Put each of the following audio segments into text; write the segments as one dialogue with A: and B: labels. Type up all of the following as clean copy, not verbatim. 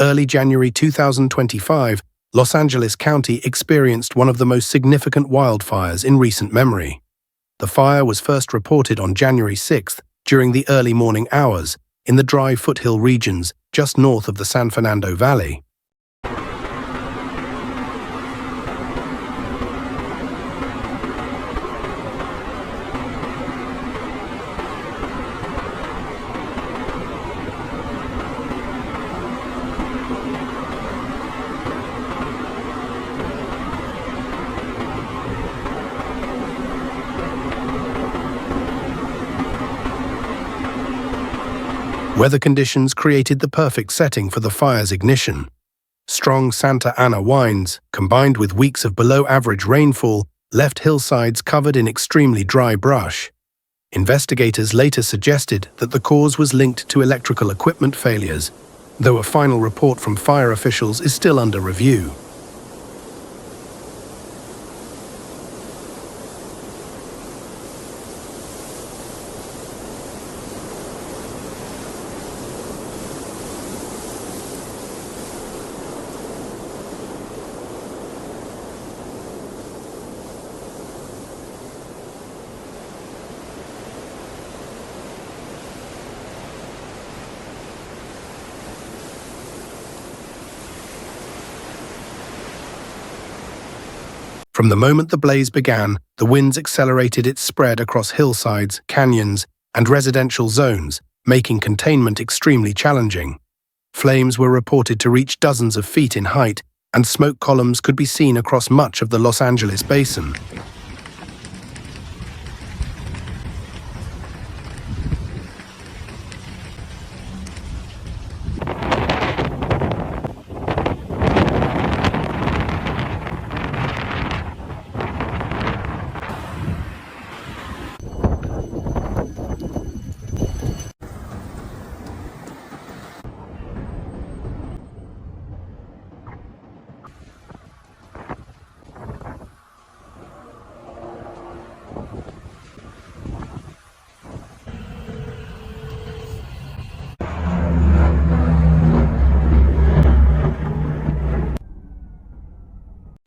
A: early January 2025, Los Angeles County experienced one of the most significant wildfires in recent memory. The fire was first reported on January 6th during the early morning hours in the dry foothill regions just north of the San Fernando Valley. Weather conditions created the perfect setting for the fire's ignition. Strong Santa Ana winds, combined with weeks of below-average rainfall, left hillsides covered in extremely dry brush. Investigators later suggested that the cause was linked to electrical equipment failures, though a final report from fire officials is still under review. From the moment the blaze began, the winds accelerated its spread across hillsides, canyons, and residential zones, making containment extremely challenging. Flames were reported to reach dozens of feet in height, and smoke columns could be seen across much of the Los Angeles basin.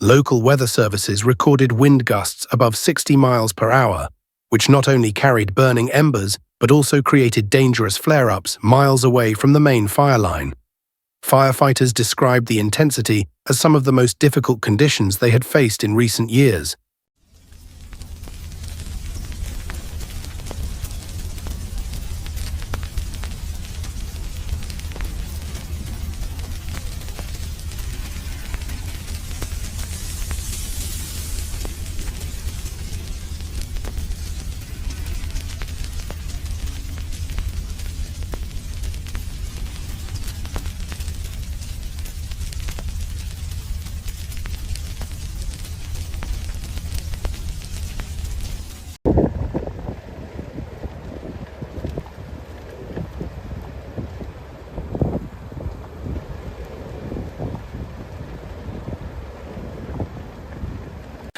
A: Local weather services recorded wind gusts above 60 miles per hour, which not only carried burning embers but also created dangerous flare-ups miles away from the main fire line. Firefighters described the intensity as some of the most difficult conditions they had faced in recent years.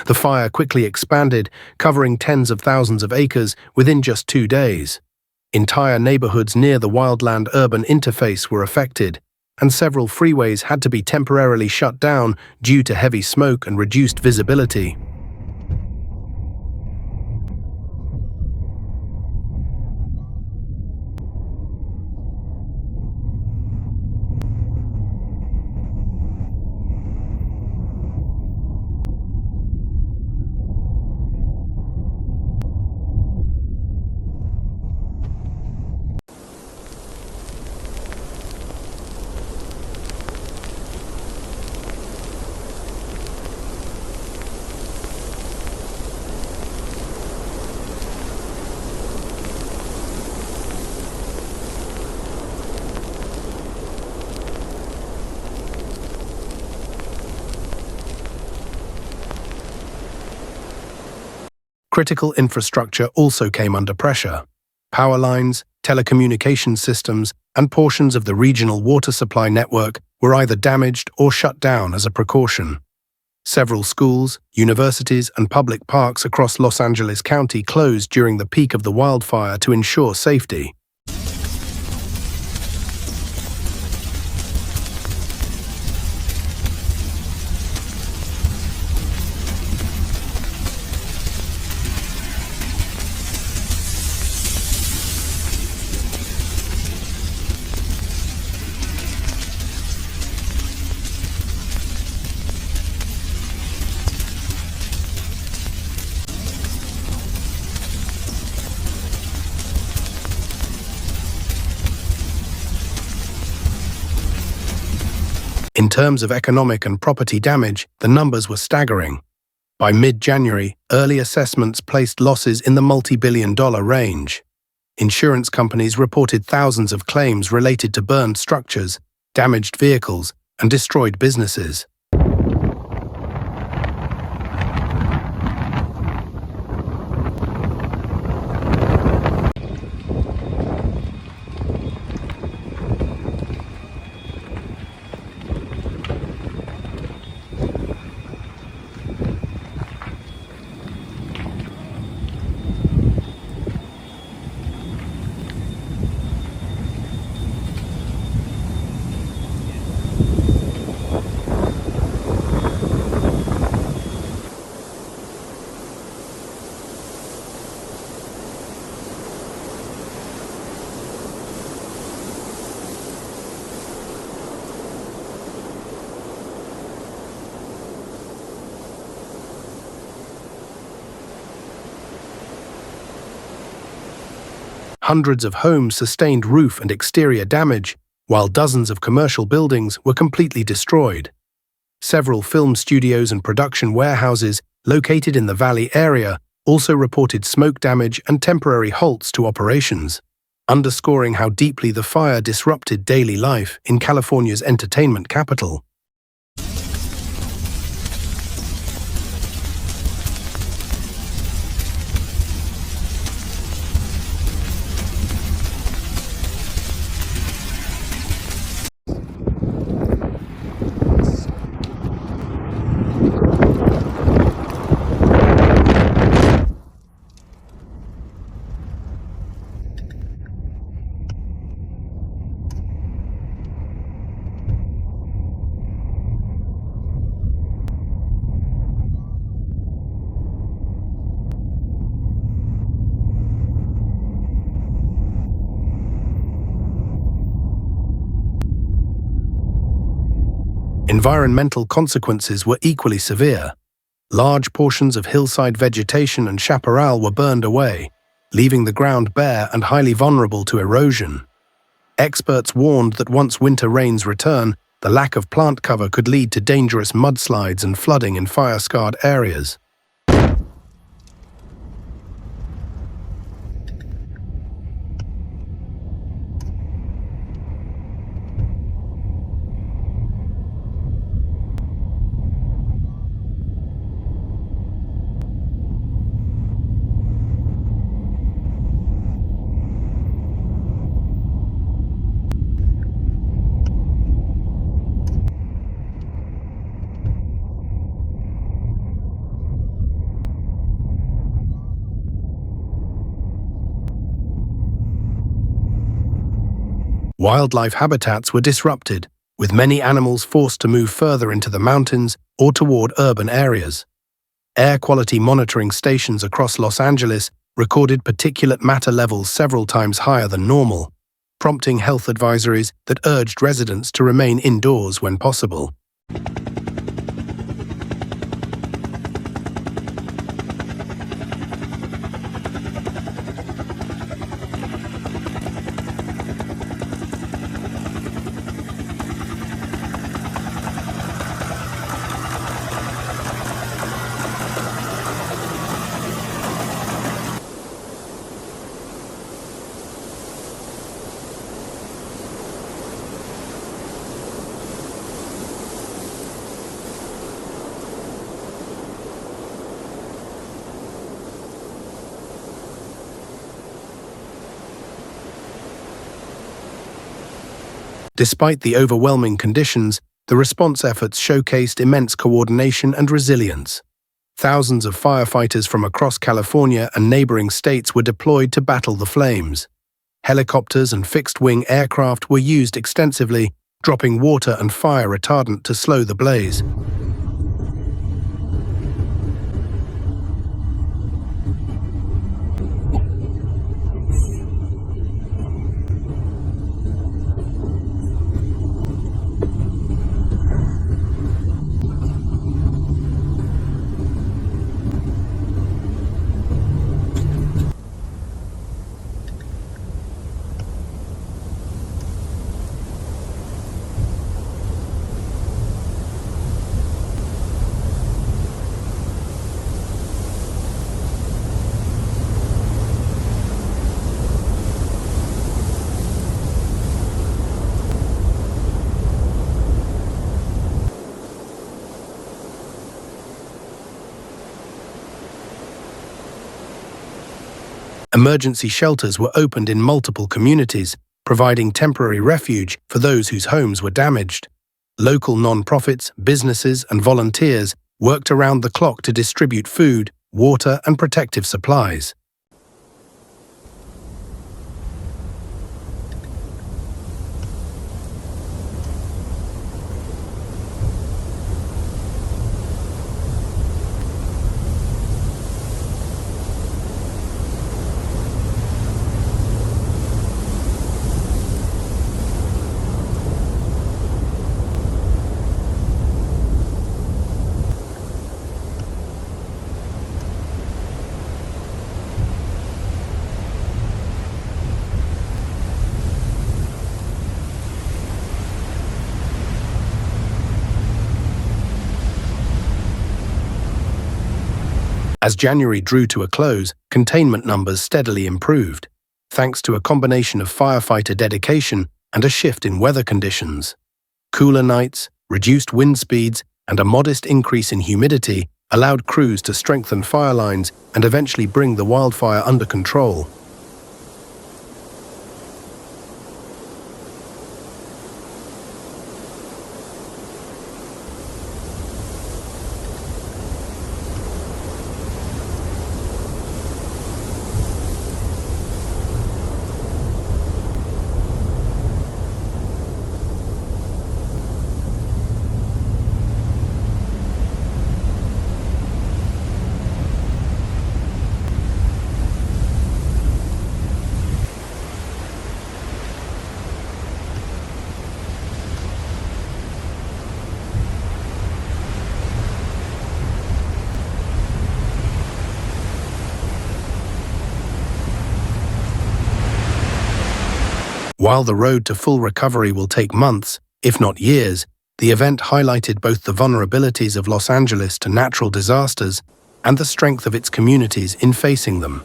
A: The fire quickly expanded, covering tens of thousands of acres within just 2 days. Entire neighborhoods near the wildland-urban interface were affected, and several freeways had to be temporarily shut down due to heavy smoke and reduced visibility. Critical infrastructure also came under pressure. Power lines, telecommunication systems, and portions of the regional water supply network were either damaged or shut down as a precaution. Several schools, universities, and public parks across Los Angeles County closed during the peak of the wildfire to ensure safety. terms of economic and property damage, the numbers were staggering. By mid-January, early assessments placed losses in the multi-billion-dollar range. Insurance companies reported thousands of claims related to burned structures, damaged vehicles, and destroyed businesses. Hundreds of homes sustained roof and exterior damage, while dozens of commercial buildings were completely destroyed. Several film studios and production warehouses located in the valley area also reported smoke damage and temporary halts to operations, underscoring how deeply the fire disrupted daily life in California's entertainment capital. Environmental consequences were equally severe. Large portions of hillside vegetation and chaparral were burned away, leaving the ground bare and highly vulnerable to erosion. Experts warned that once winter rains return, the lack of plant cover could lead to dangerous mudslides and flooding in fire-scarred areas. Wildlife habitats were disrupted, with many animals forced to move further into the mountains or toward urban areas. Air quality monitoring stations across Los Angeles recorded particulate matter levels several times higher than normal, prompting health advisories that urged residents to remain indoors when possible. Despite the overwhelming conditions, the response efforts showcased immense coordination and resilience. Thousands of firefighters from across California and neighboring states were deployed to battle the flames. Helicopters and fixed-wing aircraft were used extensively, dropping water and fire retardant to slow the blaze. Emergency shelters were opened in multiple communities, providing temporary refuge for those whose homes were damaged. Local non-profits, businesses, and volunteers worked around the clock to distribute food, water, and protective supplies. As January drew to a close, containment numbers steadily improved, thanks to a combination of firefighter dedication and a shift in weather conditions. Cooler nights, reduced wind speeds, and a modest increase in humidity allowed crews to strengthen fire lines and eventually bring the wildfire under control. While the road to full recovery will take months, if not years, the event highlighted both the vulnerabilities of Los Angeles to natural disasters and the strength of its communities in facing them.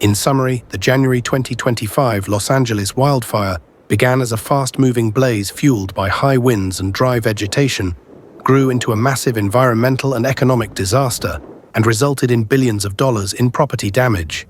A: In summary, the January 2025 Los Angeles wildfire began as a fast-moving blaze fueled by high winds and dry vegetation, grew into a massive environmental and economic disaster, and resulted in billions of dollars in property damage.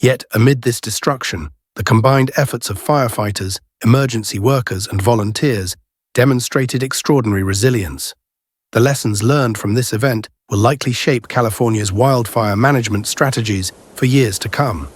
A: Yet, amid this destruction, the combined efforts of firefighters, emergency workers, and volunteers demonstrated extraordinary resilience. The lessons learned from this event will likely shape California's wildfire management strategies for years to come.